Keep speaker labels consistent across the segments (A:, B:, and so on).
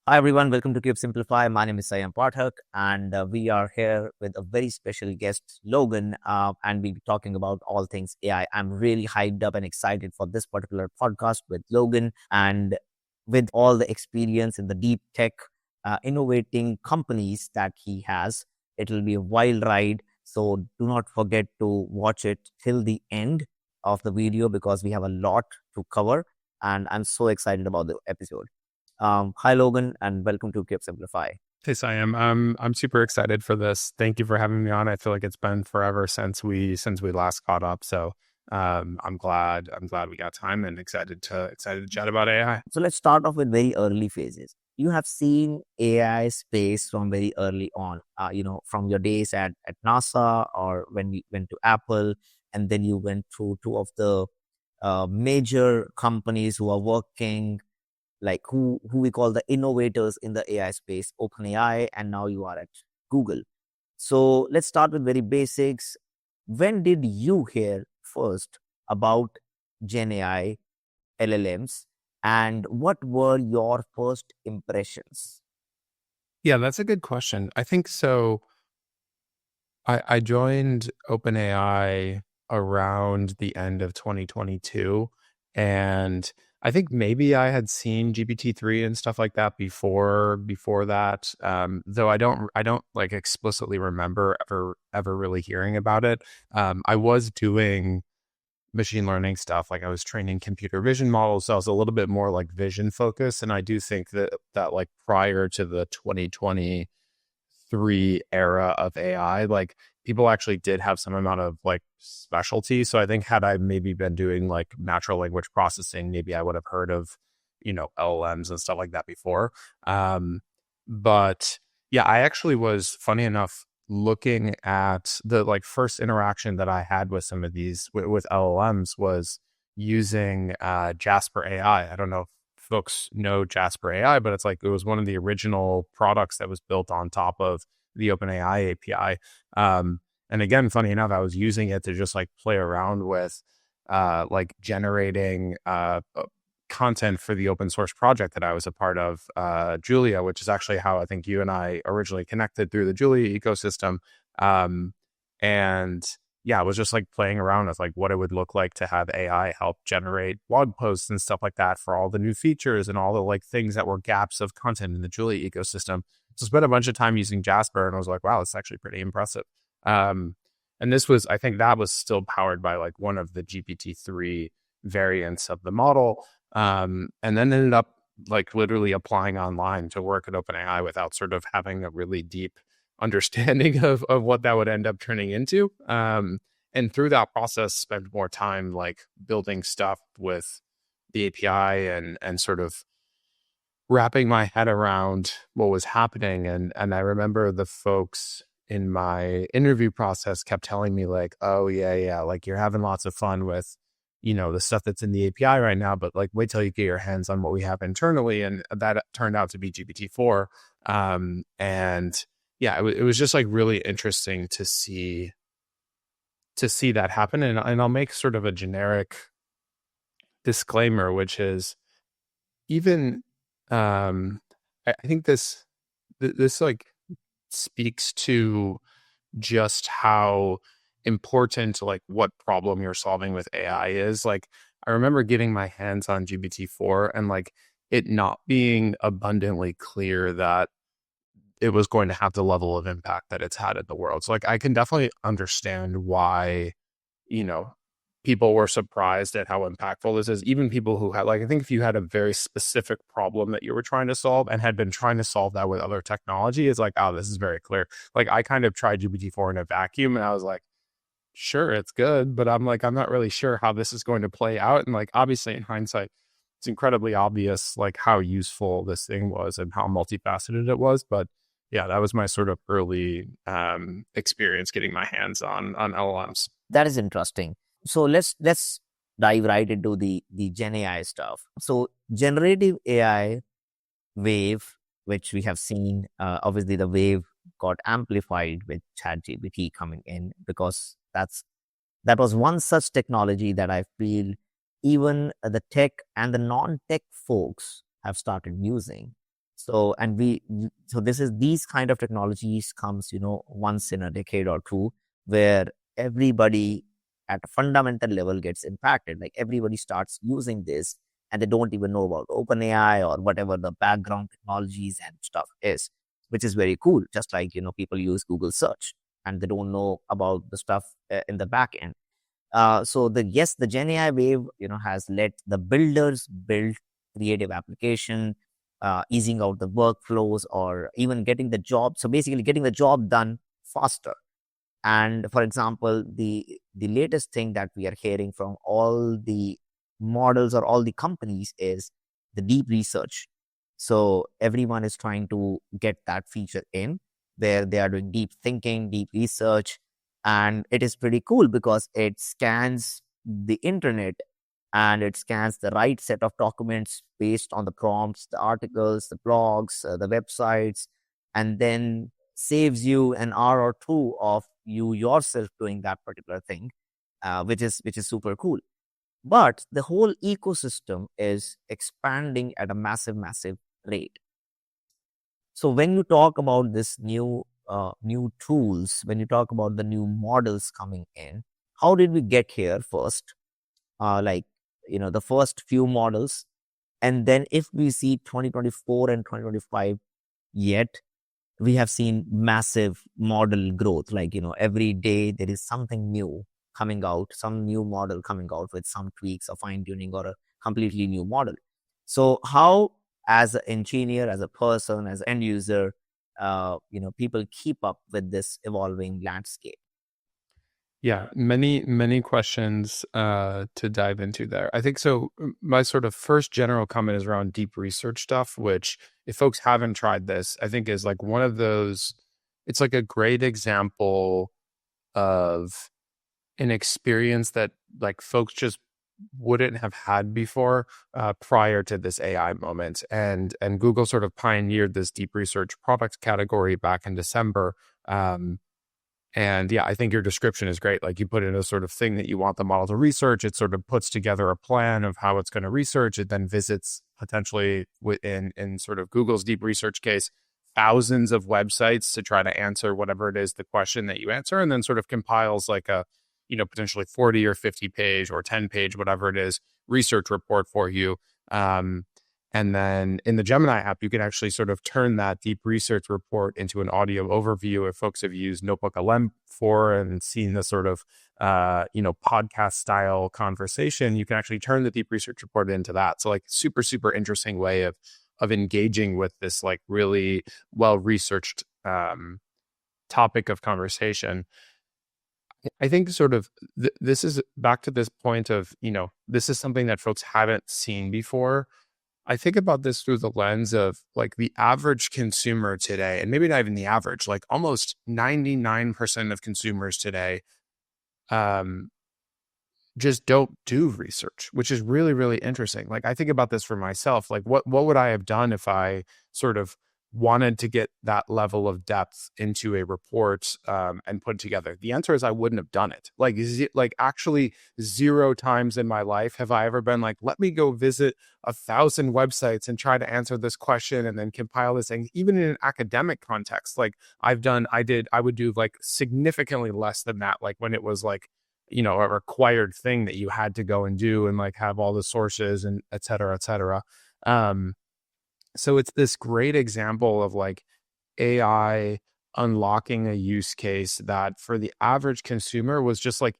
A: Hi everyone, welcome to Kubesimplify. My name is Sayam Pathak, and we are here with a very special guest, Logan, and we'll be talking about all things AI. I'm really hyped up and excited for this particular podcast with Logan, and with all the experience in the deep tech, innovating companies that he has. It will be a wild ride, so do not forget to watch it till the end of the video because we have a lot to cover, and I'm so excited about the episode. Hi, Logan, and welcome to Keep Simplify.
B: Hey, Siam. I'm super excited for this. Thank you for having me on. I feel like it's been forever since we last caught up. So I'm glad we got time and excited to chat about AI.
A: So let's start off with very early phases. You have seen AI space from very early on, from your days at NASA or when you went to Apple, and then you went through two of the major companies who are working, like who we call the innovators in the AI space, OpenAI, and now you are at Google. So let's start with very basics. When did you hear first about GenAI LLMs, and what were your first impressions?
B: Yeah, that's a good question. I think so. I joined OpenAI around the end of 2022, and I think maybe I had seen GPT-3 and stuff like that before that. Though I don't like explicitly remember ever really hearing about it. I was doing machine learning stuff, like I was training computer vision models, so I was a little bit more like vision focused. And I do think that like prior to the 2023 era of AI, like people actually did have some amount of like specialty. So I think had I maybe been doing like natural language processing, maybe I would have heard of, LLMs and stuff like that before. But yeah, I actually was, funny enough, looking at the like first interaction that I had with some of these with LLMs was using Jasper AI. I don't know if folks know Jasper AI, but it's like it was one of the original products that was built on top of the OpenAI API. And again, funny enough, I was using it to just like play around with like generating content for the open source project that I was a part of, Julia, which is actually how I think you and I originally connected through the Julia ecosystem. Um, and yeah, I was just like playing around with like what it would look like to have AI help generate blog posts and stuff like that for all the new features and all the like things that were gaps of content in the Julia ecosystem. So I spent a bunch of time using Jasper, and I was like, wow, it's actually pretty impressive. Um, and this was, I think that was still powered by like one of the GPT-3 variants of the model. And then ended up like literally applying online to work at OpenAI without sort of having a really deep understanding of what that would end up turning into. And through that process, spend more time like building stuff with the API and sort of wrapping my head around what was happening. And I remember the folks in my interview process kept telling me like, oh yeah, like you're having lots of fun with, the stuff that's in the API right now, but like wait till you get your hands on what we have internally. And that turned out to be GPT-4. And yeah, it was just like really interesting to see that happen. And I'll make sort of a generic disclaimer, which is even I think this like speaks to just how important like what problem you're solving with AI is. Like I remember getting my hands on GPT-4 and like it not being abundantly clear that it was going to have the level of impact that it's had in the world. So like I can definitely understand why, you know, people were surprised at how impactful this is. Even people who had, like, I think if you had a very specific problem that you were trying to solve and had been trying to solve that with other technology, it's like, oh, this is very clear. Like I kind of tried GPT-4 in a vacuum and I was like, sure, it's good, but I'm like, I'm not really sure how this is going to play out. And like, obviously in hindsight, it's incredibly obvious like how useful this thing was and how multifaceted it was. But yeah, that was my sort of early experience getting my hands on LLMs.
A: That is interesting. So let's dive right into the Gen AI stuff. So generative AI wave, which we have seen, obviously the wave got amplified with ChatGPT coming in, because that was one such technology that I feel even the tech and the non-tech folks have started using. So, and so this is, these kind of technologies comes, once in a decade or two, where everybody at a fundamental level gets impacted. Like everybody starts using this and they don't even know about OpenAI or whatever the background technologies and stuff is, which is very cool. Just like, people use Google search and they don't know about the stuff in the back end. So the Gen AI wave, has let the builders build creative application, easing out the workflows or even getting the job. So basically getting the job done faster. And for example, the latest thing that we are hearing from all the models or all the companies is the deep research. So everyone is trying to get that feature in where they are doing deep thinking, deep research, and it is pretty cool because it scans the internet and it scans the right set of documents based on the prompts, the articles, the blogs, the websites, and then saves you an hour or two of you yourself doing that particular thing, which is super cool. But the whole ecosystem is expanding at a massive rate. So when you talk about this new tools, when you talk about the new models coming in, how did we get here first? Like the first few models, and then if we see 2024 and 2025 yet, we have seen massive model growth. Like, every day there is something new coming out, some new model coming out with some tweaks or fine tuning or a completely new model. So how, as an engineer, as a person, as end user, people keep up with this evolving landscape?
B: Yeah, many questions to dive into there. I think so. My sort of first general comment is around deep research stuff, which if folks haven't tried this, I think is like one of those. It's like a great example of an experience that like folks just wouldn't have had before prior to this AI moment. And Google sort of pioneered this deep research product category back in December. And yeah, I think your description is great. Like you put in a sort of thing that you want the model to research. It sort of puts together a plan of how it's going to research. It then visits potentially in sort of Google's deep research case, thousands of websites to try to answer whatever it is the question that you answer, and then sort of compiles like a, potentially 40 or 50 page or 10 page, whatever it is, research report for you. And then in the Gemini app, you can actually sort of turn that deep research report into an audio overview. If folks have used Notebook LM for and seen the sort of, podcast style conversation, you can actually turn the deep research report into that. So like super interesting way of engaging with this like really well researched topic of conversation. I think sort of this is back to this point of, this is something that folks haven't seen before. I think about this through the lens of like the average consumer today, and maybe not even the average, like almost 99% of consumers today um, just don't do research, which is really interesting. Like I think about this for myself, like what would I have done if I sort of wanted to get that level of depth into a report and put it together? The answer is I wouldn't have done it. Like actually 0 times in my life have I ever been like, let me go visit 1,000 websites and try to answer this question and then compile this thing. Even in an academic context, like I would do like significantly less than that. Like when it was like, a required thing that you had to go and do and like have all the sources and et cetera, et cetera. So it's this great example of like AI unlocking a use case that for the average consumer was just like,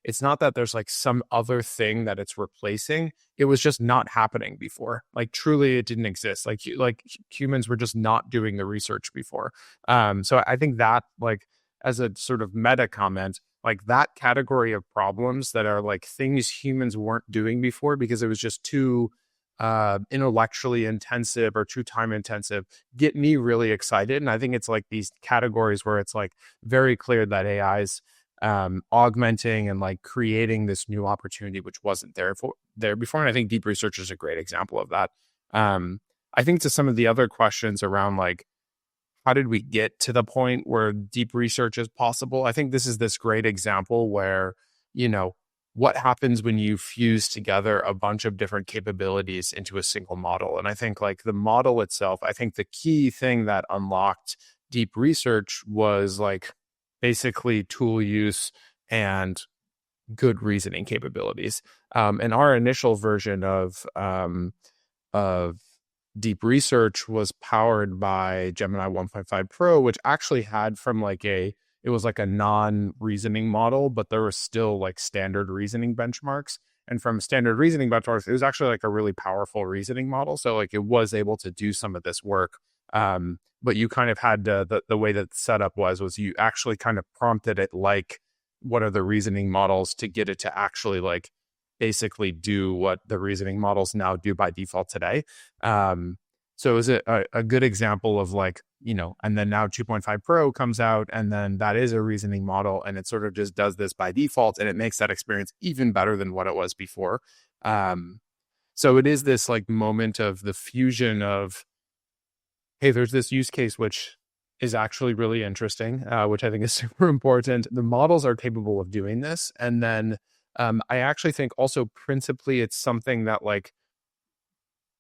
B: it's not that there's like some other thing that it's replacing. It was just not happening before. Like truly it didn't exist. Like humans were just not doing the research before. So I think that like as a sort of meta comment, like that category of problems that are like things humans weren't doing before because it was just too intellectually intensive or too time intensive, get me really excited. And I think it's like these categories where it's like very clear that AI is augmenting and like creating this new opportunity which wasn't there before. And I think deep research is a great example of that. I think to some of the other questions around like how did we get to the point where deep research is possible? I think this is this great example where, you know, what happens when you fuse together a bunch of different capabilities into a single model. And I think like the model itself, I think the key thing that unlocked deep research was like basically tool use and good reasoning capabilities. And our initial version of deep research was powered by Gemini 1.5 Pro, which actually had from like it was like a non-reasoning model, but there were still like standard reasoning benchmarks. And from standard reasoning benchmarks, it was actually like a really powerful reasoning model. So like it was able to do some of this work. But you kind of had to, the way that the setup was you actually kind of prompted it like, what are the reasoning models to get it to actually like basically do what the reasoning models now do by default today. So it was a good example of like, and then now 2.5 Pro comes out, and then that is a reasoning model, and it sort of just does this by default, and it makes that experience even better than what it was before. So it is this like moment of the fusion of, hey, there's this use case which is actually really interesting, which I think is super important. The models are capable of doing this. And then I actually think also principally it's something that like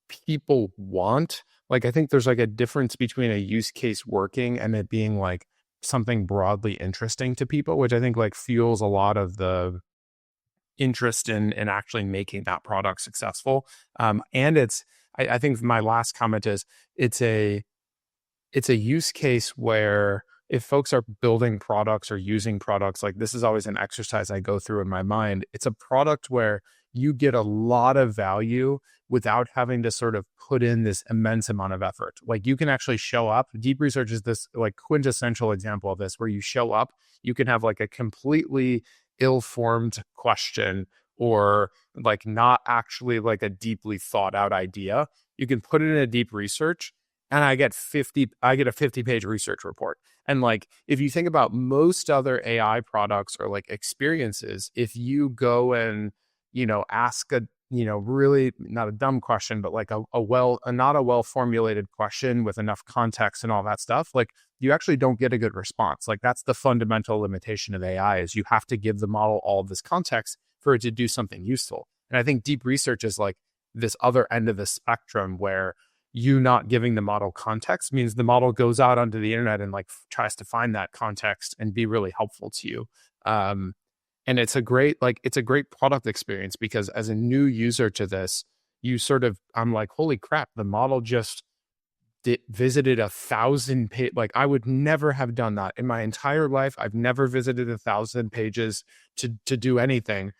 B: people want. Like I think there's like a difference between a use case working and it being like something broadly interesting to people, which I think like fuels a lot of the interest in actually making that product successful. And I think my last comment is it's a use case where if folks are building products or using products, like this is always an exercise I go through in my mind. It's a product where you get a lot of value without having to sort of put in this immense amount of effort. Like you can actually show up. Deep research is this like quintessential example of this, where you show up, you can have like a completely ill-formed question or like not actually like a deeply thought out idea. You can put it in a deep research and I get a 50-page research report. And like, if you think about most other AI products or like experiences, if you go and, ask a, really not a dumb question, but like a not a well-formulated question with enough context and all that stuff, like you actually don't get a good response. Like that's the fundamental limitation of AI is you have to give the model all of this context for it to do something useful. And I think deep research is like this other end of the spectrum where you not giving the model context means the model goes out onto the internet and like tries to find that context and be really helpful to you. And it's a great product experience because as a new user to this, I'm like, holy crap, the model just visited 1,000 page. Like I would never have done that in my entire life. I've never visited 1,000 pages to do anything.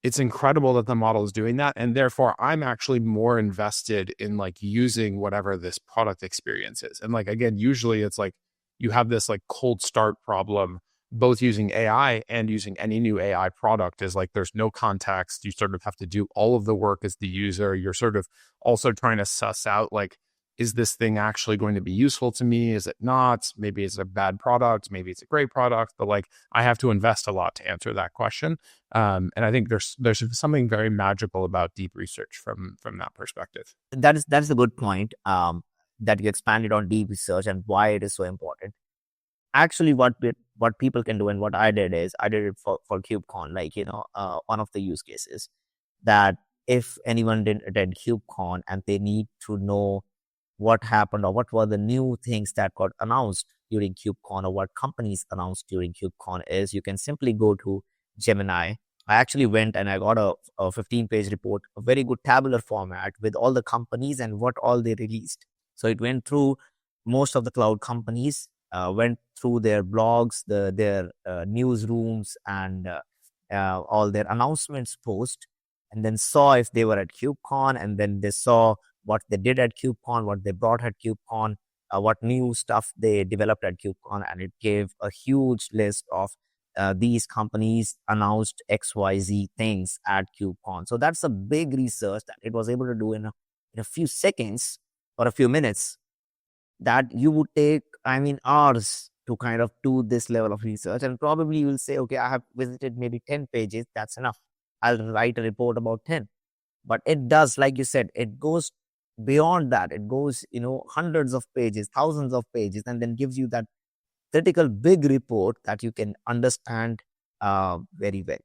B: It's incredible that the model is doing that. And therefore I'm actually more invested in like using whatever this product experience is. And like, again, usually it's like you have this like cold start problem, both using AI and using any new AI product is like, there's no context. You sort of have to do all of the work as the user. You're sort of also trying to suss out like, is this thing actually going to be useful to me? Is it not? Maybe it's a bad product. Maybe it's a great product, but like I have to invest a lot to answer that question. And I think there's something very magical about deep research from that perspective.
A: That's a good point. That you expanded on deep research and why it is so important. Actually, what people can do and what I did is I did it for KubeCon, like one of the use cases that if anyone didn't attend KubeCon and they need to know what happened or what were the new things that got announced during KubeCon or what companies announced during KubeCon is you can simply go to Gemini. I actually went and I got a 15-page report, a very good tabular format with all the companies and what all they released. So it went through most of the cloud companies, went through their blogs, their newsrooms, and all their announcements post, and then saw if they were at KubeCon, and then they saw what they did at KubeCon, what they brought at KubeCon, what new stuff they developed at KubeCon, and it gave a huge list of these companies announced XYZ things at KubeCon. So that's a big research that it was able to do in a few seconds or a few minutes that you would take, hours to kind of do this level of research. And probably you will say, okay, I have visited maybe 10 pages. That's enough. I'll write a report about 10. But it does, like you said, it goes beyond that. It goes, hundreds of pages, thousands of pages, and then gives you that critical big report that you can understand very well.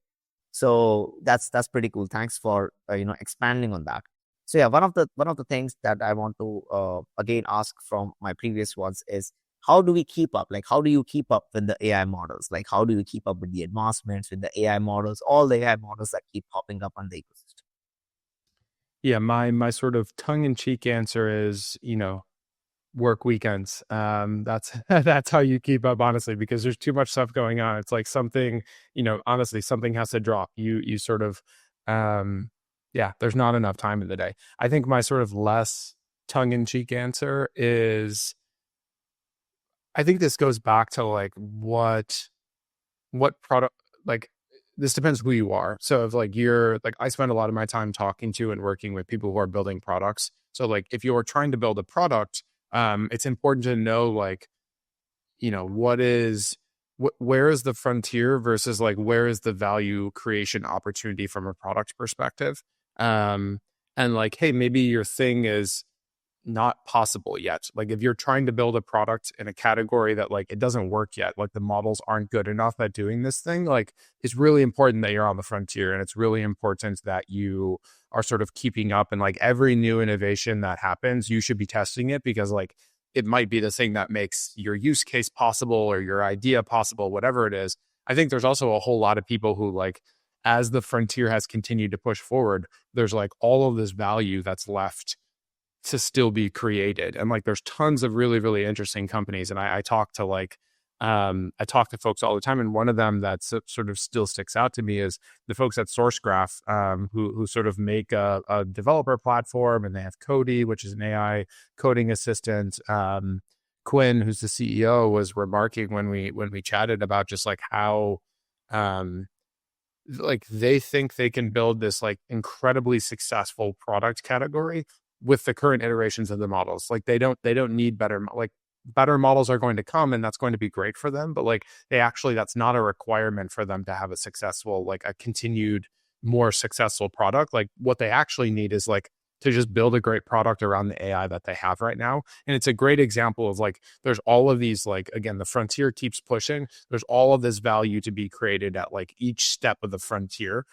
A: So that's pretty cool. Thanks for expanding on that. So yeah, one of the things that I want to again ask from my previous ones is, how do we keep up? Like, how do you keep up with the AI models? Like, how do you keep up with the advancements with the AI models, all the AI models that keep popping up on the ecosystem?
B: Yeah, my sort of tongue in cheek answer is, work weekends. That's that's how you keep up, honestly, because there's too much stuff going on. It's like something, honestly, something has to drop. You sort of, um, yeah, there's not enough time in the day. I think my sort of less tongue in cheek answer is, I think this goes back to like what product, like, this depends who you are. So if like you're like, I spend a lot of my time talking to and working with people who are building products. So like if you're trying to build a product, it's important to know like, what is where is the frontier versus like where is the value creation opportunity from a product perspective. um and like, hey, maybe your thing is not possible yet. Like if you're trying to build a product in a category that like it doesn't work yet, like the models aren't good enough at doing this thing, like it's really important that you're on the frontier, and it's really important that you are sort of keeping up, and like every new innovation that happens, you should be testing it, because like it might be the thing that makes your use case possible or your idea possible, whatever it is. I think there's also a whole lot of people who like, as the frontier has continued to push forward, there's like all of this value that's left to still be created. And like there's tons of really, really interesting companies. And I talk to like, I talk to folks all the time. And one of them that sort of still sticks out to me is the folks at SourceGraph, who sort of make a developer platform, and they have Cody, which is an AI coding assistant. Quinn, who's the CEO, was remarking when we chatted about just like how, um, like they think they can build this like incredibly successful product category with the current iterations of the models. Like they don't need better, like better models are going to come, and that's going to be great for them, but like that's not a requirement for them to have a successful, like a continued more successful product. Like what they actually need is like to just build a great product around the AI that they have right now. And it's a great example of like, there's all of these, like, again, the frontier keeps pushing. There's all of this value to be created at like each step of the frontier,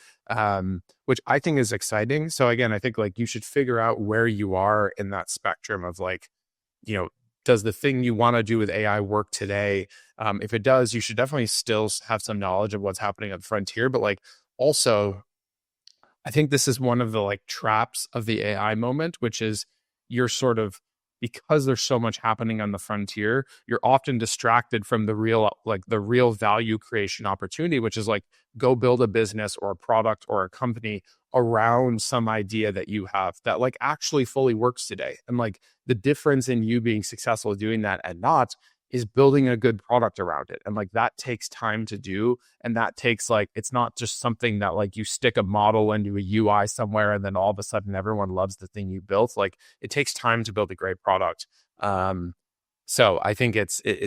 B: which I think is exciting. So again, I think like you should figure out where you are in that spectrum of like, you know, does the thing you want to do with AI work today? If it does, you should definitely still have some knowledge of what's happening at the frontier, but like also, I think this is one of the like traps of the AI moment, which is you're sort of, because there's so much happening on the frontier, you're often distracted from the real value creation opportunity, which is like go build a business or a product or a company around some idea that you have that like actually fully works today. And like the difference in you being successful doing that and not is building a good product around it. And like that takes time to do. And that takes like, it's not just something that like you stick a model into a UI somewhere and then all of a sudden everyone loves the thing you built. Like it takes time to build a great product. So I think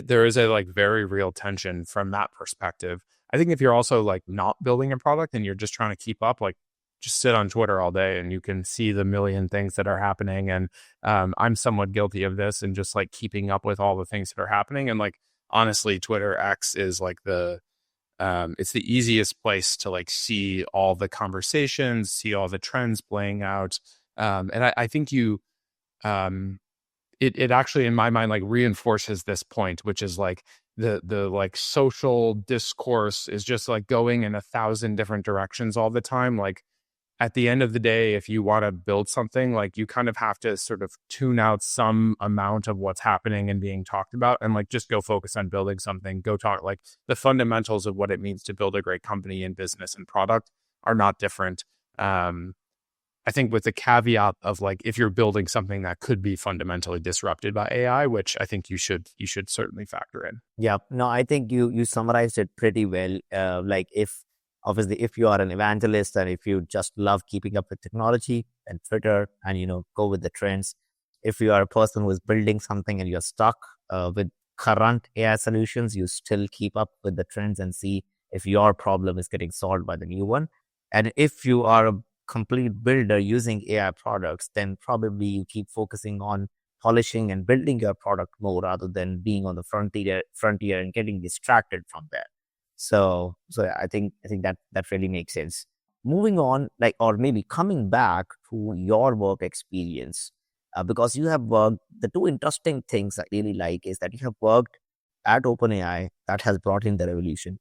B: there is a like very real tension from that perspective. I think if you're also like not building a product and you're just trying to keep up, like just sit on Twitter all day and you can see the million things that are happening. And I'm somewhat guilty of this and just like keeping up with all the things that are happening. And like honestly, Twitter X is like it's the easiest place to like see all the conversations, see all the trends playing out. And I think um, it actually in my mind like reinforces this point, which is like the like social discourse is just like going in 1,000 different directions all the time. Like at the end of the day, if you want to build something, like you kind of have to sort of tune out some amount of what's happening and being talked about, and like just go focus on building something. Go talk like the fundamentals of what it means to build a great company and business and product are not different. I think with the caveat of like, if you're building something that could be fundamentally disrupted by AI, which I think you should certainly factor in.
A: Yeah, no, I think you summarized it pretty well. Like, if obviously if you are an evangelist and if you just love keeping up with technology and Twitter and go with the trends, if you are a person who is building something and you're stuck with current AI solutions, you still keep up with the trends and see if your problem is getting solved by the new one. And if you are a complete builder using AI products, then probably you keep focusing on polishing and building your product more rather than being on the frontier and getting distracted from there. So I think that really makes sense. Moving on, like, or maybe coming back to your work experience, because you have worked. The two interesting things I really like is that you have worked at OpenAI, that has brought in the revolution.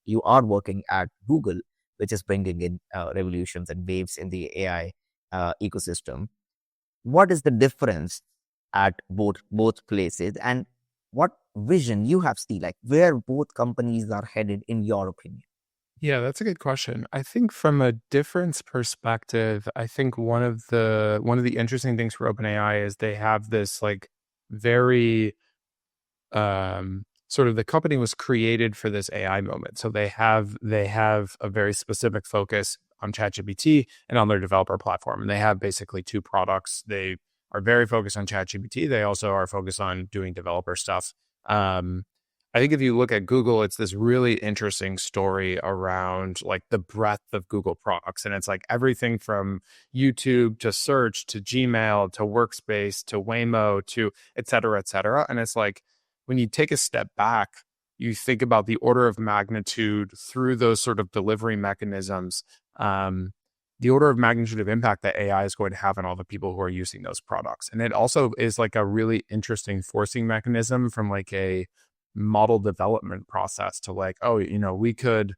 A: You are working at Google, which is bringing in revolutions and waves in the AI ecosystem. What is the difference at both places, and what vision you have seen, like where both companies are headed in your opinion?
B: Yeah, that's a good question. I think from a difference perspective, I think one of the interesting things for OpenAI is they have this like very sort of the company was created for this AI moment. So they have a very specific focus on ChatGPT and on their developer platform. And they have basically two products. They are very focused on ChatGPT. They also are focused on doing developer stuff. Um, I think if you look at Google, it's this really interesting story around like the breadth of Google products. And it's like everything from YouTube to search to Gmail to Workspace to Waymo to et cetera, et cetera. And it's like, when you take a step back, you think about the order of magnitude through those sort of delivery mechanisms, um, the order of magnitude of impact that AI is going to have on all the people who are using those products. And it also is like a really interesting forcing mechanism from like a model development process to like, oh, we could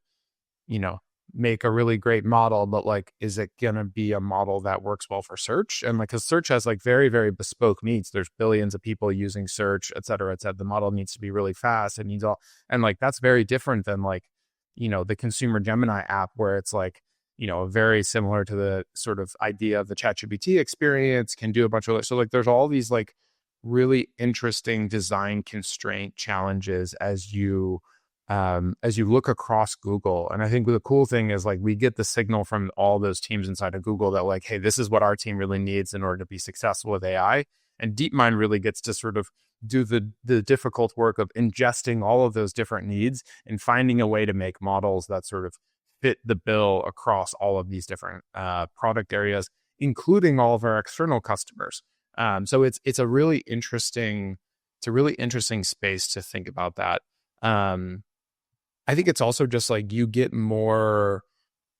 B: you know, make a really great model, but like, is it going to be a model that works well for search? And like, cause search has like very, very bespoke needs. There's billions of people using search, et cetera, et cetera. The model needs to be really fast. It needs all, and like, that's very different than like, the consumer Gemini app where it's like, very similar to the sort of idea of the ChatGPT experience, can do a bunch of, so like, there's all these like really interesting design constraint challenges as you look across Google. And I think the cool thing is like we get the signal from all those teams inside of Google that like, hey, this is what our team really needs in order to be successful with AI. And DeepMind really gets to sort of do the difficult work of ingesting all of those different needs and finding a way to make models that sort of fit the bill across all of these different product areas, including all of our external customers. So it's a really interesting space to think about that. Um, I think it's also just like you get more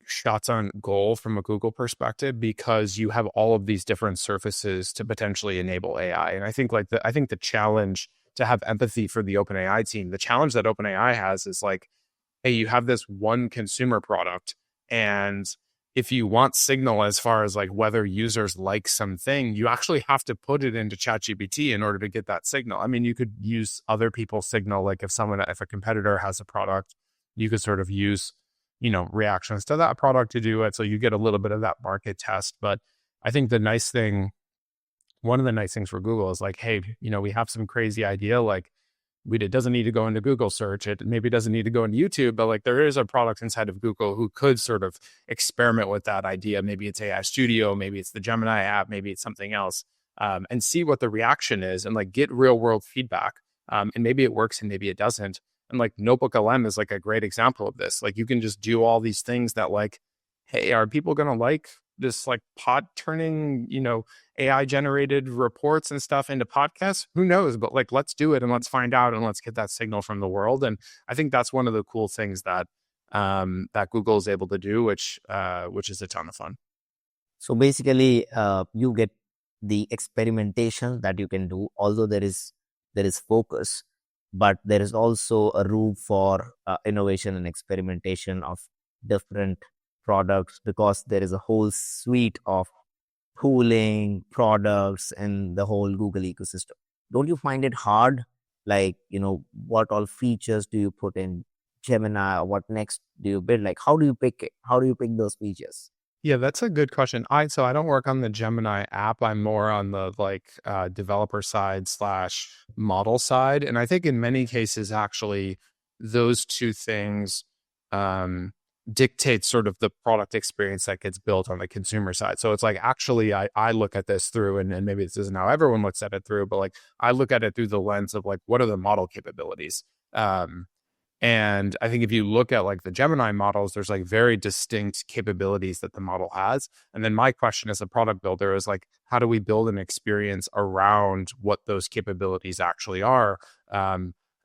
B: shots on goal from a Google perspective because you have all of these different surfaces to potentially enable AI. And I think the challenge to have empathy for the OpenAI team, the challenge that OpenAI has is like, hey, you have this one consumer product, and if you want signal as far as like whether users like something, you actually have to put it into ChatGPT in order to get that signal. I mean, you could use other people's signal, like if a competitor has a product, you could sort of use, reactions to that product to do it. So you get a little bit of that market test. But I think one of the nice things for Google is like, hey, we have some crazy idea, like it doesn't need to go into Google search. It maybe doesn't need to go into YouTube, but like there is a product inside of Google who could sort of experiment with that idea. Maybe it's AI Studio, maybe it's the Gemini app, maybe it's something else, and see what the reaction is and like get real world feedback. And maybe it works and maybe it doesn't. And like Notebook LM is like a great example of this. Like you can just do all these things that like, hey, are people going to like this like pod turning, AI generated reports and stuff into podcasts? Who knows? But like, let's do it and let's find out and let's get that signal from the world. And I think that's one of the cool things that Google is able to do, which is a ton of fun.
A: So basically, you get the experimentation that you can do, although there is focus, but there is also a room for innovation and experimentation of different products, because there is a whole suite of tooling products and the whole Google ecosystem. Don't you find it hard? Like, what all features do you put in Gemini, or what next do you build? Like, how do you pick it? How do you pick those features?
B: Yeah, that's a good question. So I don't work on the Gemini app. I'm more on the like developer side slash model side. And I think in many cases, actually, those two things um, dictate sort of the product experience that gets built on the consumer side. So it's like, actually, I look at this through, and maybe this isn't how everyone looks at it through, but like I look at it through the lens of like, what are the model capabilities? And I think if you look at like the Gemini models, there's like very distinct capabilities that the model has. And then my question as a product builder is like, how do we build an experience around what those capabilities actually are?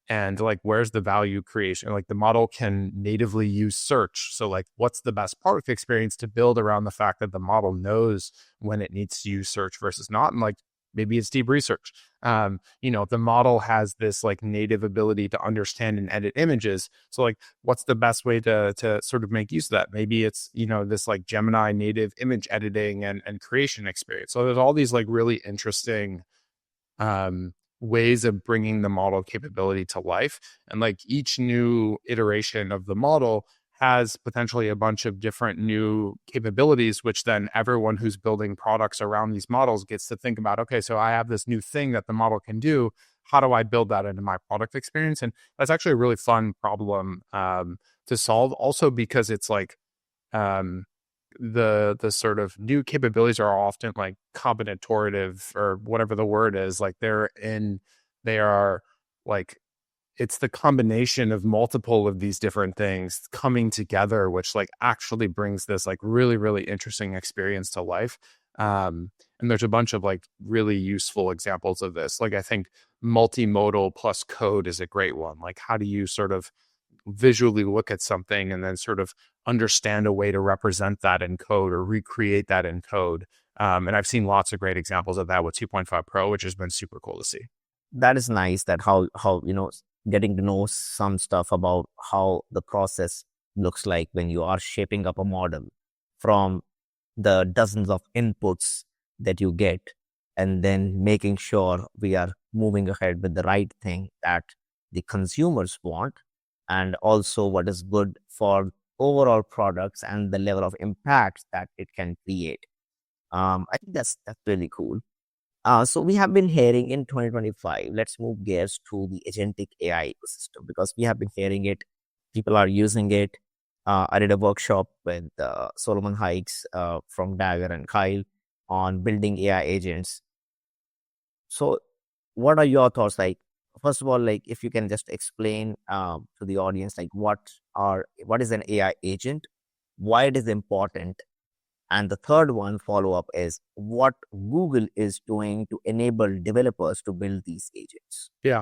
B: and like where's the value creation. Like the model can natively use search, so like what's the best product experience to build around the fact that the model knows when it needs to use search versus not, and like maybe it's deep research. The model has this like native ability to understand and edit images, so like what's the best way to sort of make use of that? Maybe it's this like Gemini native image editing and creation experience. So there's all these like really interesting ways of bringing the model capability to life. And like each new iteration of the model has potentially a bunch of different new capabilities, which then everyone who's building products around these models gets to think about, okay, so I have this new thing that the model can do. How do I build that into my product experience? And that's actually a really fun problem to solve, also because it's like, um, the sort of new capabilities are often like combinatorial or whatever the word is. Like they are like, it's the combination of multiple of these different things coming together, which like actually brings this like really, really interesting experience to life. And there's a bunch of like really useful examples of this. Like I think multimodal plus code is a great one. Like how do you sort of visually look at something and then sort of understand a way to represent that in code or recreate that in code. And I've seen lots of great examples of that with 2.5 Pro, which has been super cool to see.
A: That is nice, that how getting to know some stuff about how the process looks like when you are shaping up a model from the dozens of inputs that you get, and then making sure we are moving ahead with the right thing that the consumers want, and also what is good for overall products and the level of impact that it can create. I think that's really cool. So we have been hearing in 2025, let's move gears to the agentic AI ecosystem, because we have been hearing it. People are using it. I did a workshop with Solomon Hikes from Dagger and Kyle on building AI agents. So what are your thoughts? Like, first of all, like if you can just explain to the audience, like what is an AI agent, why it is important, and the third one follow up is what Google is doing to enable developers to build these agents.
B: Yeah,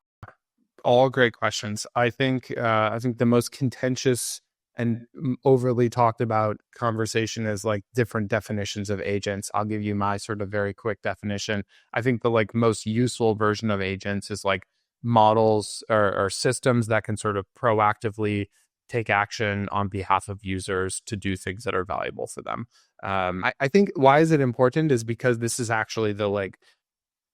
B: all great questions. I think the most contentious and overly talked about conversation is like different definitions of agents. I'll give you my sort of very quick definition. I think the like most useful version of agents is like models or systems that can sort of proactively take action on behalf of users to do things that are valuable for them. I think why is it important is because this is actually the like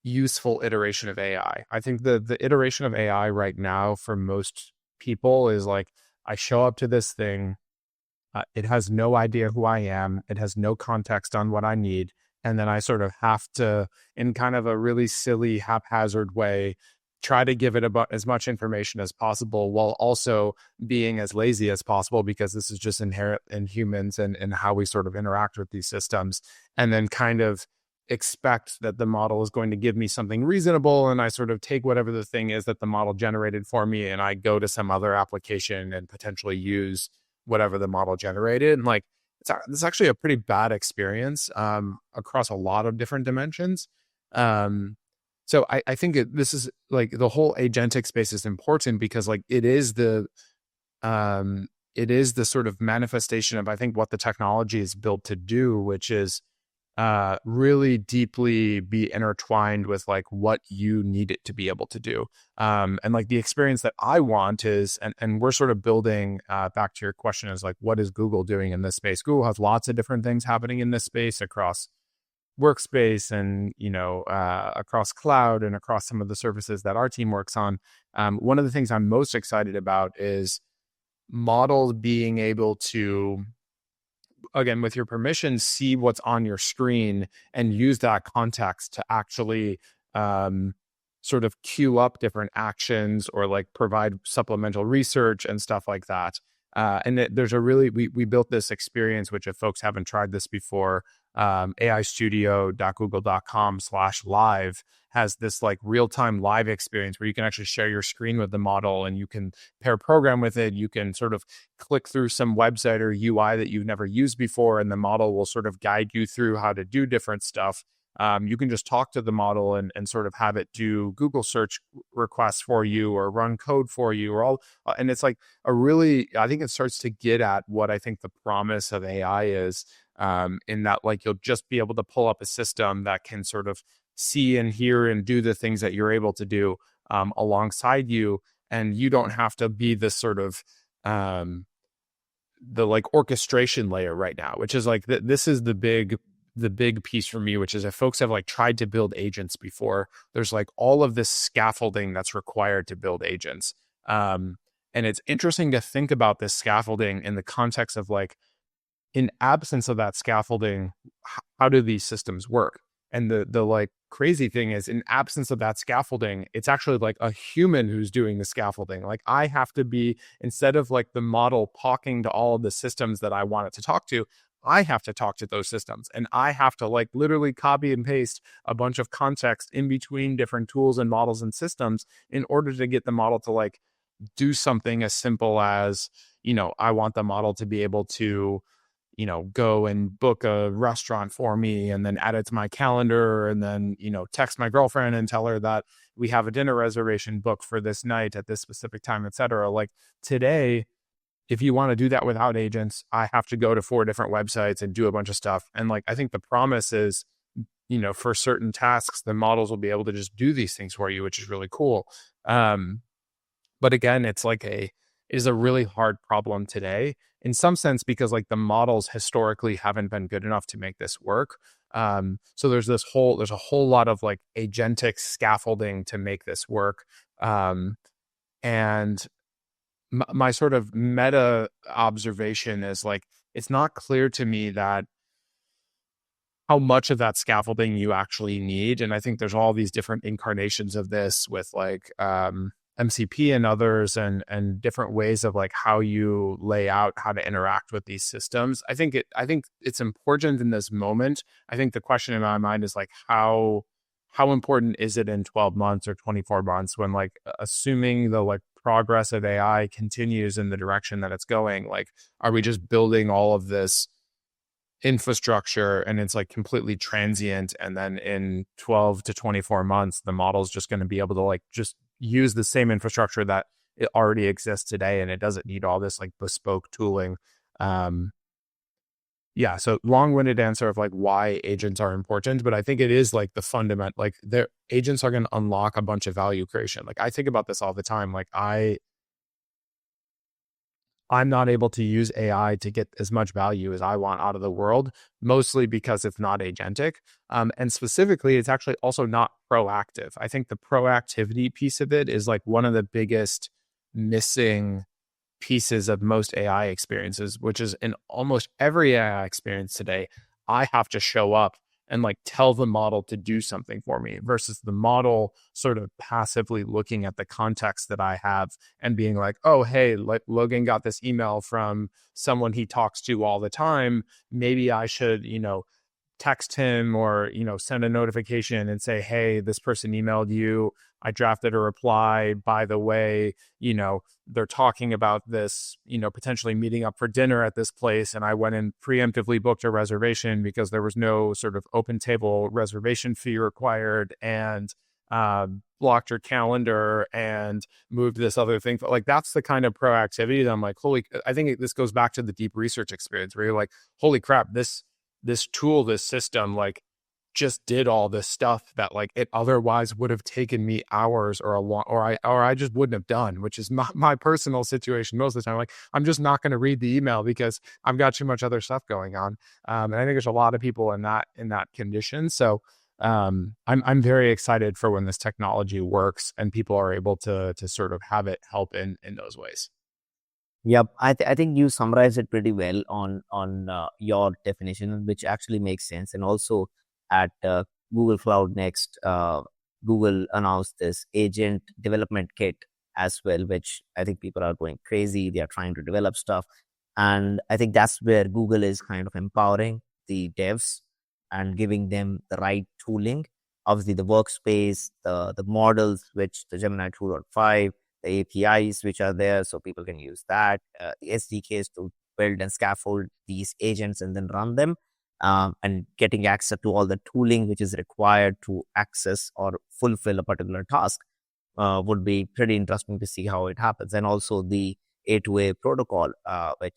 B: useful iteration of AI. I think the iteration of AI right now for most people is like, I show up to this thing, it has no idea who I am, it has no context on what I need, and then I sort of have to, in kind of a really silly, haphazard way, try to give it about as much information as possible while also being as lazy as possible, because this is just inherent in humans and how we sort of interact with these systems, and then kind of expect that the model is going to give me something reasonable, and I sort of take whatever the thing is that the model generated for me and I go to some other application and potentially use whatever the model generated. And like it's actually a pretty bad experience across a lot of different dimensions. So I think this is like the whole agentic space is important because like it is the sort of manifestation of, I think, what the technology is built to do, which is really deeply be intertwined with like what you need it to be able to do. And like the experience that I want is, and we're sort of building back to your question, is like, what is Google doing in this space? Google has lots of different things happening in this space across workspace and, across cloud and across some of the services that our team works on. One of the things I'm most excited about is models being able to, again, with your permission, see what's on your screen and use that context to actually sort of queue up different actions or like provide supplemental research and stuff like that. There's a really, we built this experience, which if folks haven't tried this before, aistudio.google.com/live has this like real-time live experience where you can actually share your screen with the model and you can pair program with it. You can sort of click through some website or UI that you've never used before, and the model will sort of guide you through how to do different stuff. You can just talk to the model and sort of have it do Google search requests for you or run code for you or all. And it's like I think it starts to get at what I think the promise of AI is, in that like you'll just be able to pull up a system that can sort of see and hear and do the things that you're able to do alongside you. And you don't have to be this sort of the like orchestration layer right now, which is like this is the big piece for me, which is if folks have like tried to build agents before, there's like all of this scaffolding that's required to build agents. And it's interesting to think about this scaffolding in the context of like, in absence of that scaffolding, how do these systems work? And the like crazy thing is, in absence of that scaffolding, it's actually like a human who's doing the scaffolding. Like I have to be, instead of like the model talking to all of the systems that I want it to talk to, I have to talk to those systems, and I have to like literally copy and paste a bunch of context in between different tools and models and systems in order to get the model to like do something as simple as, I want the model to be able to, go and book a restaurant for me and then add it to my calendar and then, text my girlfriend and tell her that we have a dinner reservation booked for this night at this specific time, etc. Like today, if you want to do that without agents, I have to go to 4 different websites and do a bunch of stuff. And like, I think the promise is, for certain tasks, the models will be able to just do these things for you, which is really cool. But again, it is a really hard problem today in some sense, because like the models historically haven't been good enough to make this work. So there's a whole lot of like agentic scaffolding to make this work. And my sort of meta observation is like, it's not clear to me that how much of that scaffolding you actually need. And I think there's all these different incarnations of this with like, MCP and others and different ways of like how you lay out how to interact with these systems. I think it's important in this moment. I think the question in my mind is like how important is it in 12 months or 24 months when like assuming the like progress of AI continues in the direction that it's going, like are we just building all of this infrastructure and it's like completely transient, and then in 12 to 24 months the model's just going to be able to like just use the same infrastructure that it already exists today and it doesn't need all this like bespoke tooling. Yeah, so long-winded answer of like why agents are important, but I think it is like the fundament, like their agents are going to unlock a bunch of value creation. Like I think about this all the time. Like I'm not able to use AI to get as much value as I want out of the world, mostly because it's not agentic. And specifically, it's actually also not proactive. I think the proactivity piece of it is like one of the biggest missing pieces of most AI experiences, which is in almost every AI experience today, I have to show up and like tell the model to do something for me versus the model sort of passively looking at the context that I have and being like, oh, hey, like Logan got this email from someone he talks to all the time. Maybe I should, text him or, send a notification and say, hey, this person emailed you. I drafted a reply. By the way, they're talking about this, potentially meeting up for dinner at this place. And I went and preemptively booked a reservation because there was no sort of open table reservation fee required, and blocked your calendar and moved this other thing. Like that's the kind of proactivity that I'm like, I think this goes back to the deep research experience where you're like, holy crap, this tool, this system, like just did all this stuff that like it otherwise would have taken me hours or a long, or I just wouldn't have done, which is my personal situation most of the time. Like I'm just not going to read the email because I've got too much other stuff going on. And I think there's a lot of people in that condition. So I'm very excited for when this technology works and people are able to sort of have it help in those ways.
A: Yep, I think you summarized it pretty well on your definition, which actually makes sense. And also at Google Cloud Next, Google announced this agent development kit as well, which I think people are going crazy. They are trying to develop stuff, and I think that's where Google is kind of empowering the devs and giving them the right tooling. Obviously, the workspace, the models, which the Gemini 2.5, the APIs which are there, so people can use that, the SDKs to build and scaffold these agents and then run them. and getting access to all the tooling which is required to access or fulfill a particular task would be pretty interesting to see how it happens. And also the A2A protocol, which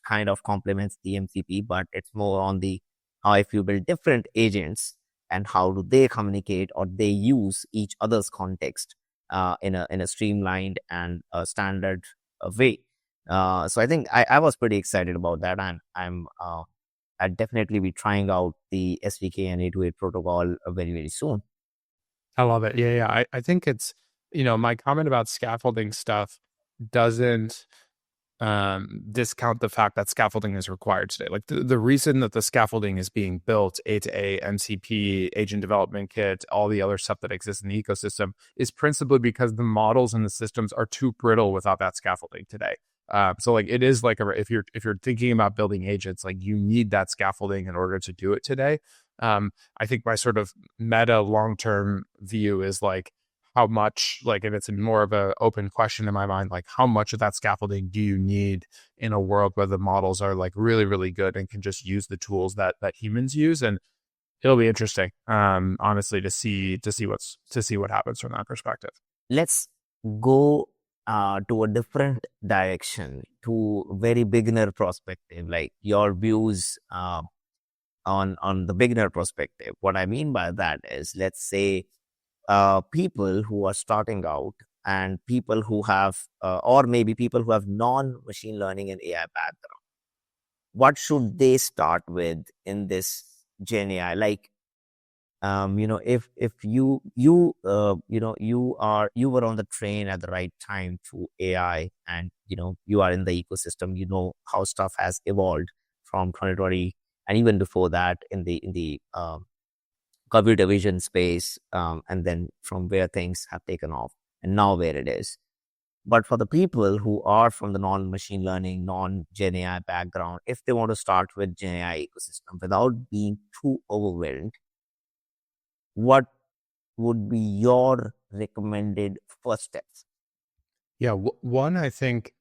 A: kind of complements the MCP, but it's more on the how if you build different agents and how do they communicate or they use each other's context in a streamlined and standard way. So I think I was pretty excited about that, and I'd definitely be trying out the SDK and A2A protocol very, very soon.
B: I love it. Yeah, yeah. I think it's, my comment about scaffolding stuff doesn't discount the fact that scaffolding is required today. Like the reason that the scaffolding is being built, A2A, MCP, agent development kit, all the other stuff that exists in the ecosystem is principally because the models and the systems are too brittle without that scaffolding today. So like it is like if you're thinking about building agents, like you need that scaffolding in order to do it today. I think my sort of meta long-term view is like how much, like, and it's more of an open question in my mind, like how much of that scaffolding do you need in a world where the models are like really, really good and can just use the tools that humans use? And it'll be interesting, honestly, to see what happens from that perspective.
A: Let's go to a different direction, to very beginner perspective, like your views on the beginner perspective. What I mean by that is, let's say people who are starting out and people who have, or maybe people who have non-machine learning and AI background. What should they start with in this Gen AI? Like, if you were on the train at the right time to AI, and you are in the ecosystem, how stuff has evolved from 2020 and even before that in the computer vision space, and then from where things have taken off and now where it is. But for the people who are from the non-machine learning, non-Gen AI background, if they want to start with Gen AI ecosystem without being too overwhelmed, what would be your recommended first steps?
B: Yeah, one, I think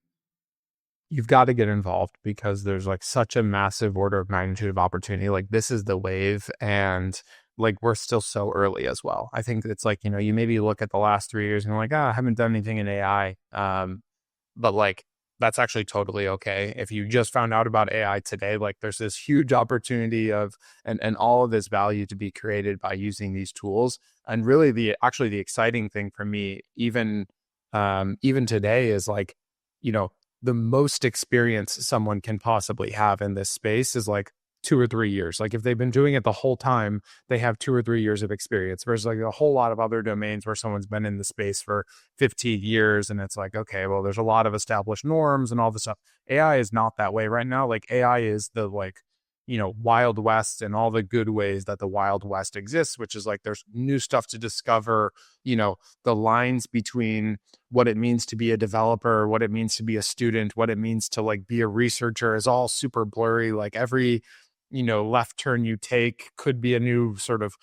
B: you've got to get involved because there's like such a massive order of magnitude of opportunity. Like this is the wave, and like we're still so early as well. I think it's like, you maybe look at the last 3 years and you're like, I haven't done anything in AI. But like that's actually totally okay. If you just found out about AI today, like there's this huge opportunity of and all of this value to be created by using these tools. And really the exciting thing for me, even today, is like, you know, the most experience someone can possibly have in this space is like 2 or 3 years. Like if they've been doing it the whole time, they have 2 or 3 years of experience versus like a whole lot of other domains where someone's been in the space for 15 years. And it's like, okay, well, there's a lot of established norms and all this stuff. AI is not that way right now. Like AI is the like, Wild West and all the good ways that the Wild West exists, which is like there's new stuff to discover, the lines between what it means to be a developer, what it means to be a student, what it means to like be a researcher is all super blurry. Like every, left turn you take could be a new sort of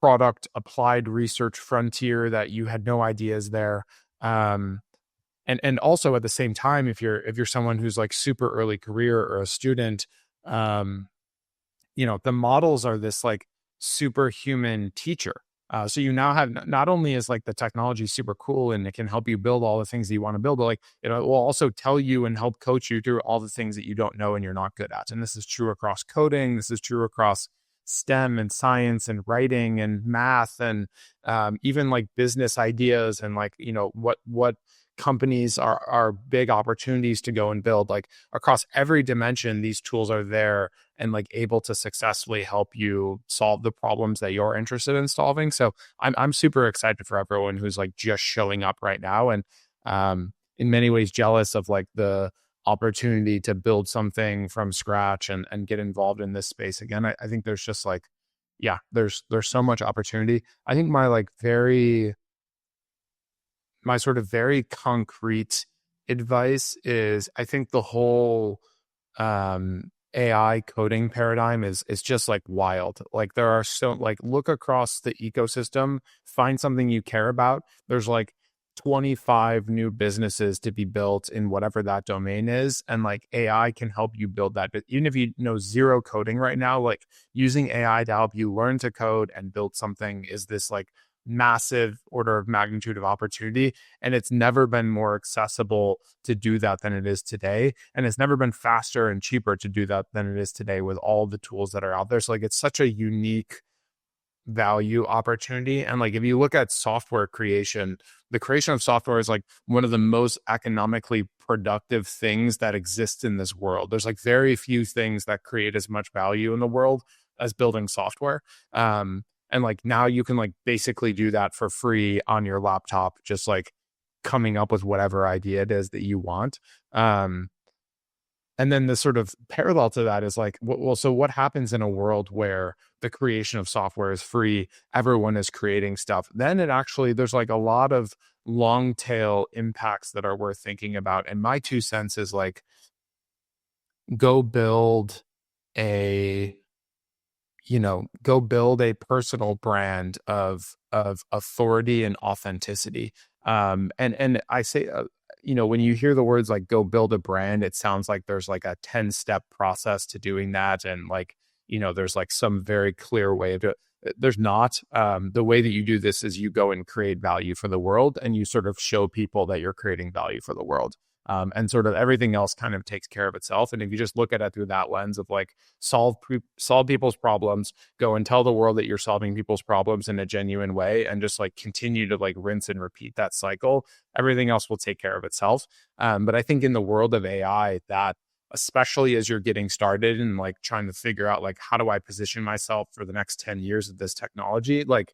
B: product applied research frontier that you had no ideas there. And also at the same time, if you're someone who's like super early career or a student, um, the models are this like superhuman teacher. So you now have not only is like the technology super cool and it can help you build all the things that you want to build, but like it will also tell you and help coach you through all the things that you don't know and you're not good at. And this is true across coding. This is true across STEM and science and writing and math and even like business ideas and like what companies are big opportunities to go and build. Like across every dimension, these tools are there and like able to successfully help you solve the problems that you're interested in solving. So I'm super excited for everyone who's like just showing up right now and in many ways jealous of like the opportunity to build something from scratch and get involved in this space again. I think there's just like, yeah, there's so much opportunity. I think my sort of very concrete advice is I think the whole AI coding paradigm is just like wild. Like there are so like look across the ecosystem, find something you care about. There's like 25 new businesses to be built in whatever that domain is. And like AI can help you build that. But even if you know zero coding right now, like using AI to help you learn to code and build something is this like massive order of magnitude of opportunity. And it's never been more accessible to do that than it is today. And it's never been faster and cheaper to do that than it is today with all the tools that are out there. So like it's such a unique value opportunity. And like if you look at software creation, the creation of software is like one of the most economically productive things that exist in this world. There's like very few things that create as much value in the world as building software. And like now you can like basically do that for free on your laptop, just like coming up with whatever idea it is that you want. And then the sort of parallel to that is like, well, so what happens in a world where the creation of software is free, everyone is creating stuff? Then it actually, there's like a lot of long tail impacts that are worth thinking about. And my 2 cents is like, go build a go build a personal brand of authority and authenticity. And I say, when you hear the words like go build a brand, it sounds like there's like a 10-step process to doing that, and like there's like some very clear way of it. There's not. The way that you do this is you go and create value for the world, and you sort of show people that you're creating value for the world. And sort of everything else kind of takes care of itself. And if you just look at it through that lens of like solve people's problems, go and tell the world that you're solving people's problems in a genuine way, and just like continue to like rinse and repeat that cycle, everything else will take care of itself. But I think in the world of AI, that especially as you're getting started and like trying to figure out like how do I position myself for the next 10 years of this technology, like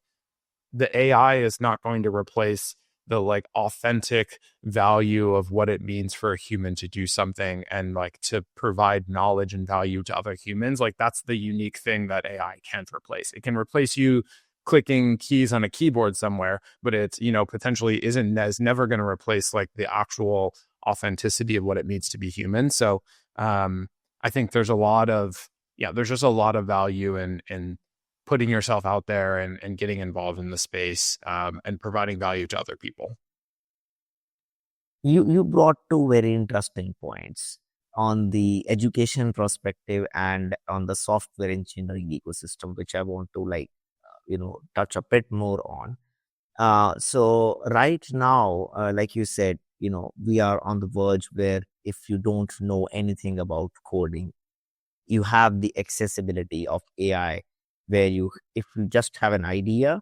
B: the AI is not going to replace the like authentic value of what it means for a human to do something and like to provide knowledge and value to other humans. Like that's the unique thing that AI can't replace. It can replace you clicking keys on a keyboard somewhere, but it's, potentially is never going to replace like the actual authenticity of what it means to be human. So I think there's there's just a lot of value in putting yourself out there and getting involved in the space, and providing value to other people.
A: You brought two very interesting points on the education perspective and on the software engineering ecosystem, which I want to touch a bit more on. So right now, like you said, we are on the verge where if you don't know anything about coding, you have the accessibility of AI, where if you just have an idea,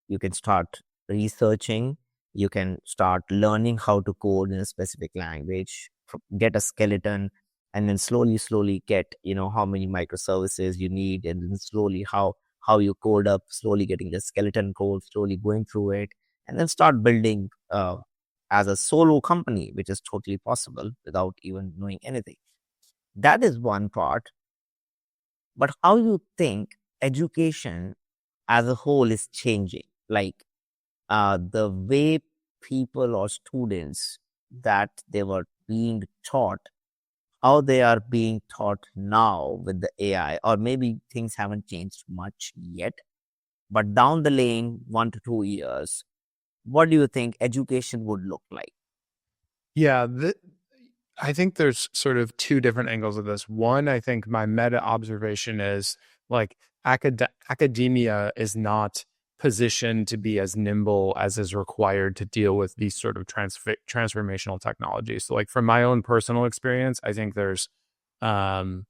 A: you can start researching, you can start learning how to code in a specific language, get a skeleton, and then slowly get, how many microservices you need, and then slowly how you code up, slowly getting the skeleton code, slowly going through it, and then start building as a solo company, which is totally possible without even knowing anything. That is one part. But how you think education as a whole is changing? Like the way people or students that they were being taught, how they are being taught now with the AI, or maybe things haven't changed much yet, but down the lane, 1 to 2 years, what do you think education would look like?
B: Yeah, I think there's sort of two different angles of this. One, I think my meta observation is like academia is not positioned to be as nimble as is required to deal with these sort of transformational technologies. So like from my own personal experience, I think there's that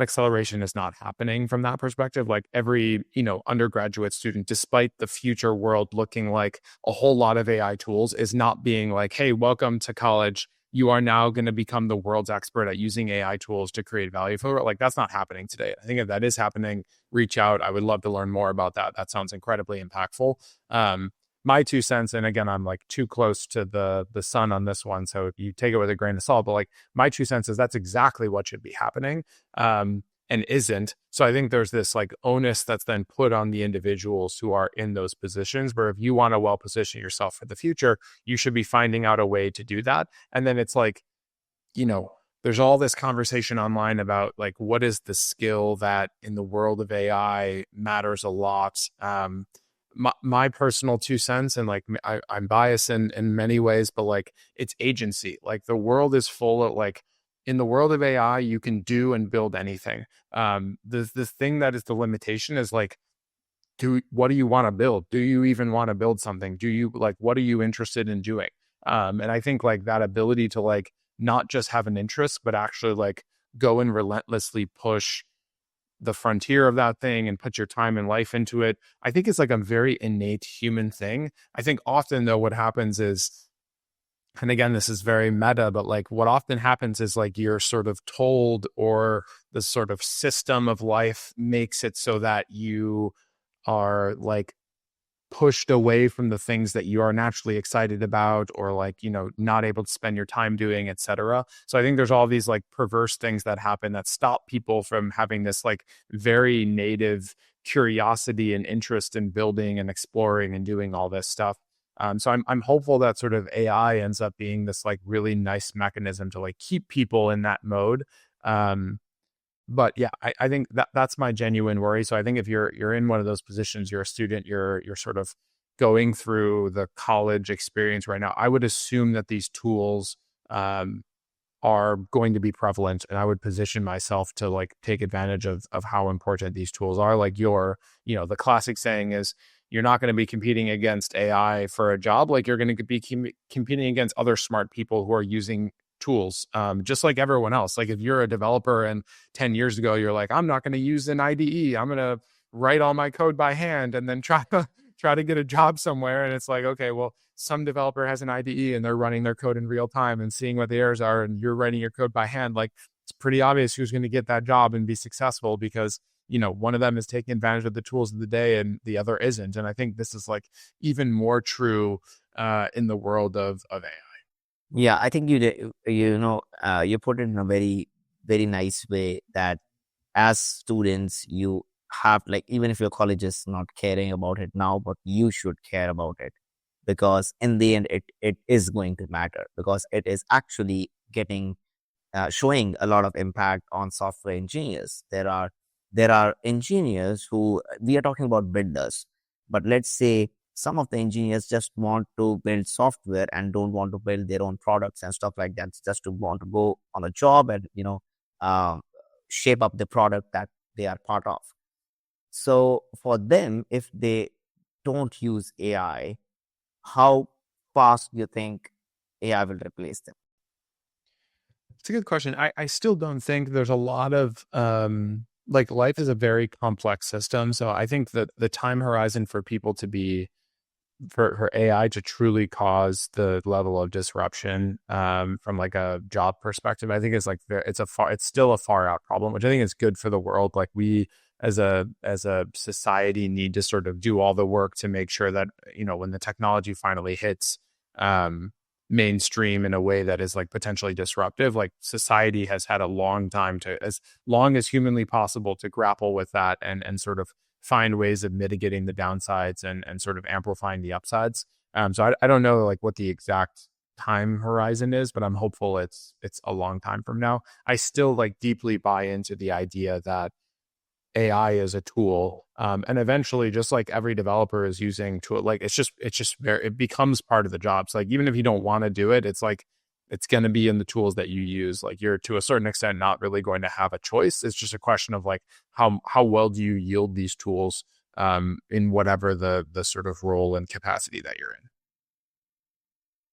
B: acceleration is not happening from that perspective. Like every undergraduate student, despite the future world looking like a whole lot of AI tools, is not being like, hey, welcome to college, you are now going to become the world's expert at using AI tools to create value for it. Like that's not happening today. I think if that is happening, reach out. I would love to learn more about that. That sounds incredibly impactful. My 2 cents, and again, I'm like too close to the sun on this one, so you take it with a grain of salt, but like my 2 cents is that's exactly what should be happening, and isn't. So I think there's this like onus that's then put on the individuals who are in those positions, where if you want to well position yourself for the future, you should be finding out a way to do that. And then it's like, there's all this conversation online about like, what is the skill that in the world of AI matters a lot? my personal 2 cents, and like I'm biased in many ways, but like it's agency. Like the world is full of like, in the world of AI, you can do and build anything. The thing that is the limitation is like, what do you want to build? Do you even want to build something? Do you like, what are you interested in doing? And I think like that ability to like not just have an interest, but actually like go and relentlessly push the frontier of that thing and put your time and life into it, I think it's like a very innate human thing. I think often though, what happens is, and again, this is very meta, but like what often happens is like you're sort of told, or the sort of system of life makes it so that you are like pushed away from the things that you are naturally excited about, or like, not able to spend your time doing, etc. So I think there's all these like perverse things that happen that stop people from having this like very native curiosity and interest in building and exploring and doing all this stuff. So I'm hopeful that sort of AI ends up being this like really nice mechanism to like keep people in that mode. Um, but yeah, I think that's my genuine worry. So I think if you're in one of those positions, you're a student, you're sort of going through the college experience right now, I would assume that these tools um, are going to be prevalent, and I would position myself to like take advantage of how important these tools are. Like the classic saying is, you're not going to be competing against AI for a job. Like you're going to be competing against other smart people who are using tools, just like everyone else. Like if you're a developer and 10 years ago, you're like, I'm not going to use an IDE. I'm going to write all my code by hand and then try to get a job somewhere. And it's like, okay, well, some developer has an IDE and they're running their code in real time and seeing what the errors are, and you're writing your code by hand. Like it's pretty obvious who's going to get that job and be successful, because one of them is taking advantage of the tools of the day and the other isn't. And I think this is like even more true in the world of AI.
A: Yeah, I think you put it in a very, very nice way that as students, you have like, even if your college is not caring about it now, but you should care about it, because in the end, it is going to matter, because it is actually showing a lot of impact on software engineers. There are engineers who, we are talking about builders, but let's say some of the engineers just want to build software and don't want to build their own products and stuff like that. Just to want to go on a job and uh, shape up the product that they are part of. So for them, if they don't use AI, how fast do you think AI will replace them?
B: It's a good question. I still don't think there's a lot of like, life is a very complex system. So I think that the time horizon for people to be for AI to truly cause the level of disruption from like a job perspective, I think is like it's still a far out problem, which I think is good for the world. Like we as a society need to sort of do all the work to make sure that when the technology finally hits um mainstream in a way that is like potentially disruptive, like society has had a long time, to as long as humanly possible, to grapple with that and sort of find ways of mitigating the downsides and sort of amplifying the upsides. So I don't know like what the exact time horizon is, but I'm hopeful it's a long time from now. I still like deeply buy into the idea that AI is a tool, and eventually, just like every developer is using tool, like it becomes part of the job. So like even if you don't want to do it, it's like it's going to be in the tools that you use. Like you're to a certain extent not really going to have a choice. It's just a question of like how well do you yield these tools in whatever the sort of role and capacity that you're in.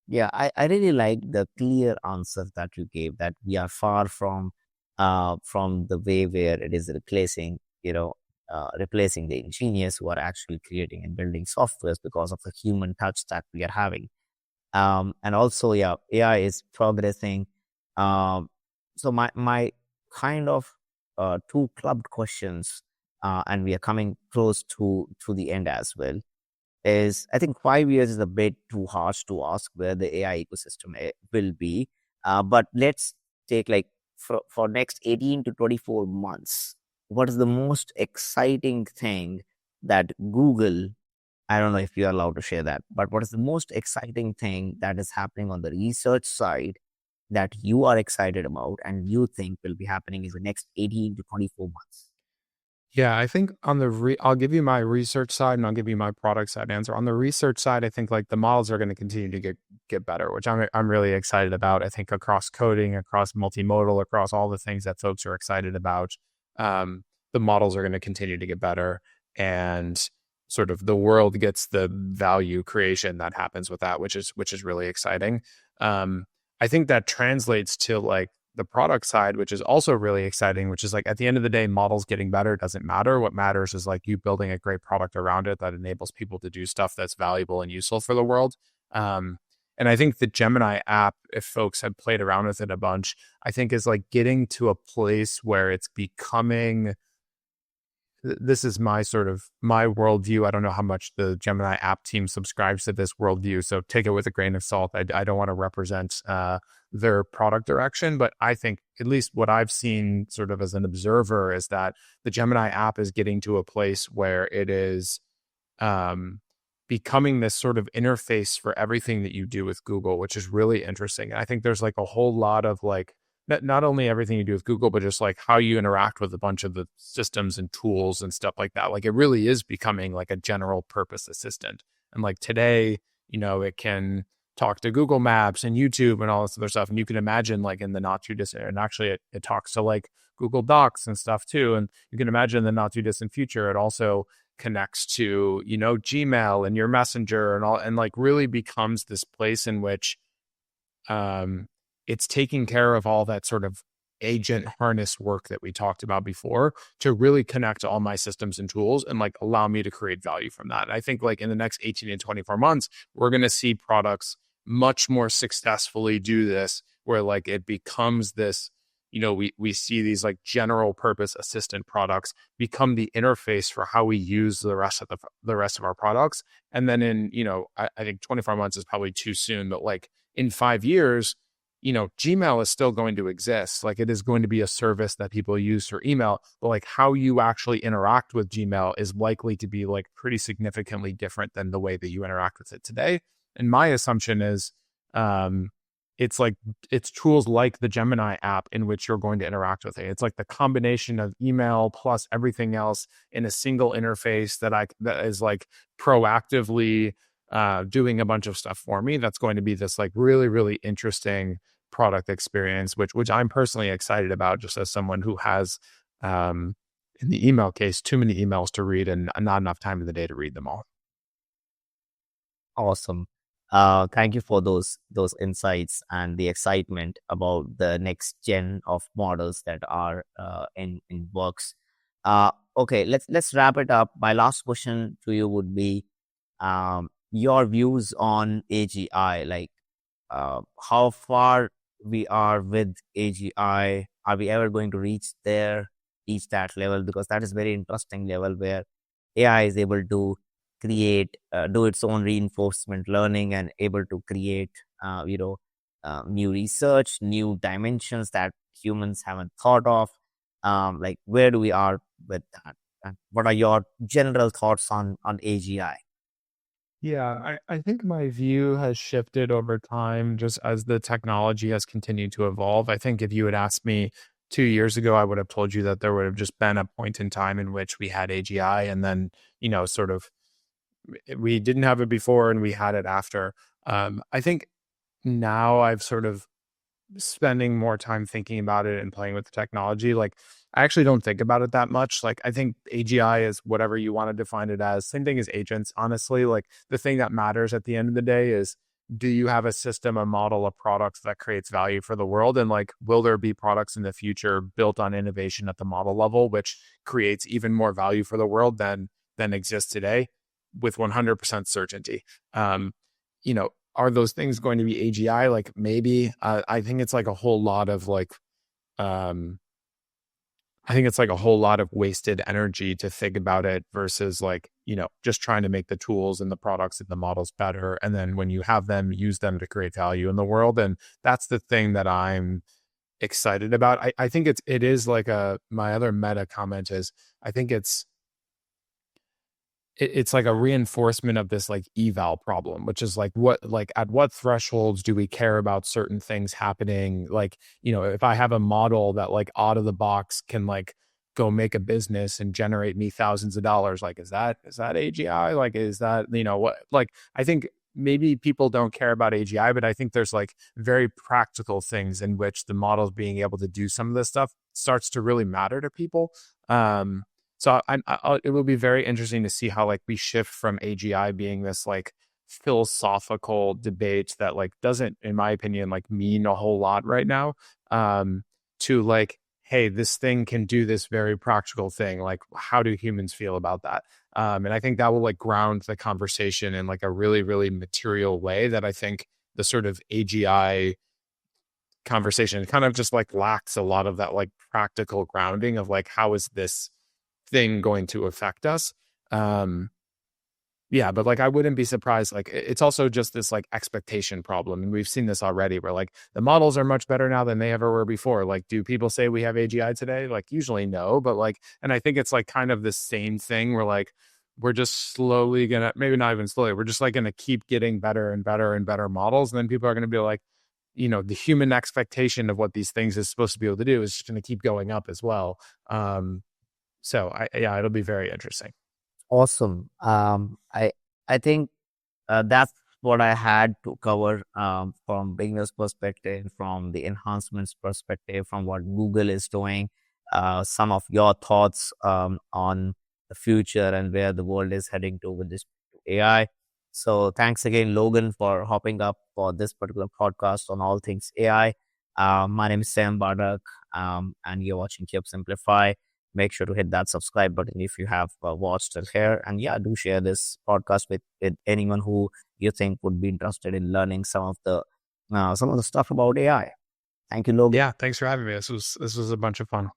A: Yeah, I really like the clear answer that you gave, that we are far from the way where it is replacing the engineers who are actually creating and building softwares, because of the human touch that we are having. And also, yeah, AI is progressing. So my kind of two clubbed questions, and we are coming close to the end as well, is I think 5 years is a bit too harsh to ask where the AI ecosystem will be. But let's take like for next 18 to 24 months, what is the most exciting thing that Google, I don't know if you're allowed to share that, but what is the most exciting thing that is happening on the research side that you are excited about and you think will be happening in the next 18 to 24 months?
B: Yeah, I think on the I'll give you my research side and I'll give you my product side answer. On the research side, I think like the models are going to continue to get better, which I'm really excited about. I think across coding, across multimodal, across all the things that folks are excited about, um, the models are going to continue to get better, and sort of the world gets the value creation that happens with that, which is really exciting. Um, I think that translates to like the product side, which is also really exciting, which is like at the end of the day, models getting better doesn't matter. What matters is like you building a great product around it that enables people to do stuff that's valuable and useful for the world. Um, and I think the Gemini app, if folks have played around with it a bunch, I think is like getting to a place where it's becoming, this is my sort of my worldview. I don't know how much the Gemini app team subscribes to this worldview, so take it with a grain of salt. I don't want to represent their product direction, but I think at least what I've seen sort of as an observer is that the Gemini app is getting to a place where it is um, becoming this sort of interface for everything that you do with Google, which is really interesting. And I think there's like a whole lot of like, not only everything you do with Google, but just like how you interact with a bunch of the systems and tools and stuff like that. Like it really is becoming like a general purpose assistant. And like today, it can talk to Google Maps and YouTube and all this other stuff. And you can imagine like in the not too distant, and actually it talks to like Google Docs and stuff too. And you can imagine in the not too distant future, it also connects to, Gmail and your messenger and all, and like really becomes this place in which um, it's taking care of all that sort of agent harness work that we talked about before to really connect all my systems and tools and like allow me to create value from that. And I think like in the next 18 and 24 months, we're going to see products much more successfully do this, where like it becomes this, we see these like general purpose assistant products become the interface for how we use the rest of our products. And then in, I think 24 months is probably too soon, but like in 5 years, Gmail is still going to exist. Like it is going to be a service that people use for email, but like how you actually interact with Gmail is likely to be like pretty significantly different than the way that you interact with it today. And my assumption is, it's like, it's tools like the Gemini app in which you're going to interact with it. It's like the combination of email plus everything else in a single interface that is like proactively doing a bunch of stuff for me. That's going to be this like really, really interesting product experience, which I'm personally excited about, just as someone who has, in the email case, too many emails to read and not enough time in the day to read them all.
A: Awesome. Thank you for those insights and the excitement about the next gen of models that are in works. Okay, let's wrap it up. My last question to you would be your views on AGI. Like how far we are with AGI. Are we ever going to reach that level? Because that is very interesting level where AI is able to do its own reinforcement learning and able to create, new research, new dimensions that humans haven't thought of. Like where do we are with that? And what are your general thoughts on AGI?
B: Yeah, I think my view has shifted over time just as the technology has continued to evolve. I think if you had asked me 2 years ago, I would have told you that there would have just been a point in time in which we had AGI and then, sort of we didn't have it before and we had it after. I think now I've sort of spending more time thinking about it and playing with the technology. Like I actually don't think about it that much. Like I think AGI is whatever you want to define it as. Same thing as agents, honestly. Like the thing that matters at the end of the day is, do you have a system, a model, a product that creates value for the world? And like, will there be products in the future built on innovation at the model level, which creates even more value for the world than exists today with 100% certainty? Are those things going to be AGI? Like maybe, I think it's like a whole lot of like, um, I think it's like a whole lot of wasted energy to think about it versus like, just trying to make the tools and the products and the models better. And then when you have them, use them to create value in the world. And that's the thing that I'm excited about. I think it is like my other meta comment is, I think it's like a reinforcement of this like eval problem, which is like at what thresholds do we care about certain things happening? Like, if I have a model that like out of the box can like go make a business and generate me thousands of dollars. Like, is that AGI? Like, is that, what, like, I think maybe people don't care about AGI, but I think there's like very practical things in which the models being able to do some of this stuff starts to really matter to people. So it will be very interesting to see how like we shift from AGI being this like philosophical debate that like doesn't, in my opinion, like mean a whole lot right now, to like, hey, this thing can do this very practical thing. Like, how do humans feel about that? And I think that will like ground the conversation in like a really, really material way that I think the sort of AGI conversation kind of just like lacks a lot of that like practical grounding of like, how is this thing going to affect us? Yeah, but like I wouldn't be surprised. Like it's also just this like expectation problem. And we've seen this already where like the models are much better now than they ever were before. Like, do people say we have AGI today? Like usually no, but like, and I think it's like kind of the same thing where like we're just slowly gonna, maybe not even slowly, we're just like gonna keep getting better and better and better models. And then people are gonna be like, the human expectation of what these things is supposed to be able to do is just gonna keep going up as well. So yeah, it'll be very interesting.
A: Awesome. I think that's what I had to cover from beginner's perspective, from the enhancements perspective, from what Google is doing. Some of your thoughts on the future and where the world is heading to with this AI. So thanks again, Logan, for hopping up for this particular podcast on all things AI. My name is Sam Bardak, and you're watching Kubesimplify. Make sure to hit that subscribe button if you have watched till here. And yeah, do share this podcast with anyone who you think would be interested in learning some of the stuff about AI. Thank you, Logan.
B: Yeah, thanks for having me. This was a bunch of fun.